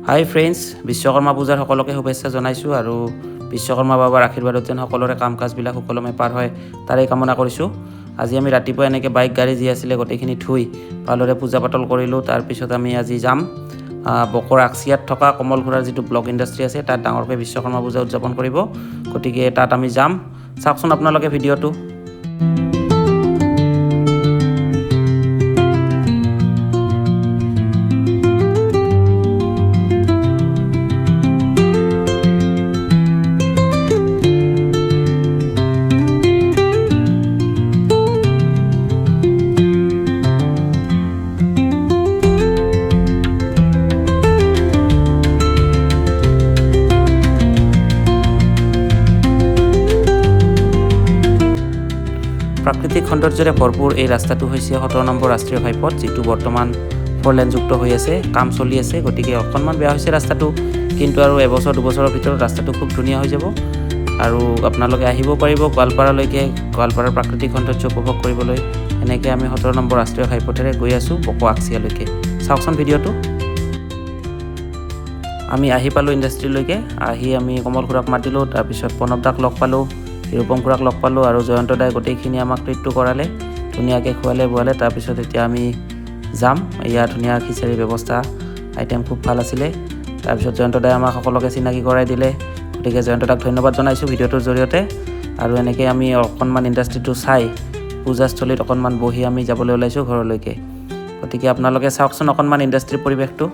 হাই friends, Vishwakarma পূজাৰ সকলোকে শুভেচ্ছা জনাইছোঁ আৰু বিশ্বকৰ্মা বাবাৰ আশীৰ্বাদত যেন সকলোৰে কাম কাজবিলাক সুকলমে পাৰ হয় তাৰেই কামনা কৰিছোঁ। আজি আমি ৰাতিপুৱা এনেকৈ বাইক গাড়ী যি আছিলে গোটেইখিনি থৈ ভালদৰে পূজা পাতল কৰিলোঁ। তাৰপিছত আমি আজি যাম বকৰ আকচিয়াত থকা কমলঘোৰাৰ যিটো ব্লক ইণ্ডাষ্ট্ৰী আছে তাত ডাঙৰকৈ বিশ্বকৰ্মা পূজা উদযাপন কৰিব। গতিকে তাত আমি যাম, চাওকচোন আপোনালোকে ভিডিঅ'টো। প্ৰাকৃতিক সৌন্দৰ্যৰে ভৰপূৰ এই ৰাস্তাটো হৈছে 17 নম্বৰ ৰাষ্ট্ৰীয় ঘাইপথ, যিটো বৰ্তমান 4 লেনযুক্ত হৈ আছে, কাম চলি আছে। গতিকে অকণমান বেয়া হৈছে ৰাস্তাটো, কিন্তু আৰু এবছৰ দুবছৰৰ ভিতৰত ৰাস্তাটো খুব ধুনীয়া হৈ যাব আৰু আপোনালোকে আহিব পাৰিব গোৱালপাৰালৈকে, গোৱালপাৰাৰ প্ৰাকৃতিক সৌন্দৰ্য উপভোগ কৰিবলৈ। এনেকৈ আমি 17 নম্বৰ ৰাষ্ট্ৰীয় ঘাইপথেৰে গৈ আছোঁ বকো আকচিয়ালৈকে। চাওকচোন ভিডিঅ'টো। আমি আহি পালোঁ ইণ্ডাষ্ট্ৰীলৈকে। আহি আমি কমলঘোৰাক মাতিলোঁ, তাৰপিছত প্ৰণৱদাক লগ পালোঁ, ৰূপম খুৰাক লগ পালোঁ আৰু জয়ন্ত দাই গোটেইখিনি আমাক ট্ৰিটটো কৰালে, ধুনীয়াকৈ খোৱালে বোৱালে। তাৰপিছত এতিয়া আমি যাম। ইয়াৰ ধুনীয়া খিচাৰীৰ ব্যৱস্থা, আইটেম খুব ভাল আছিলে। তাৰপিছত জয়ন্ত দাই আমাক সকলোকে চিনাকি কৰাই দিলে। গতিকে জয়ন্ত দাক ধন্যবাদ জনাইছোঁ ভিডিঅ'টোৰ জৰিয়তে। আৰু এনেকৈ আমি অকণমান ইণ্ডাষ্ট্ৰীটো চাই পূজাস্থলীত অকণমান বহি আমি যাবলৈ ওলাইছোঁ ঘৰলৈকে। গতিকে আপোনালোকে চাওকচোন অকণমান ইণ্ডাষ্ট্ৰীৰ পৰিৱেশটো।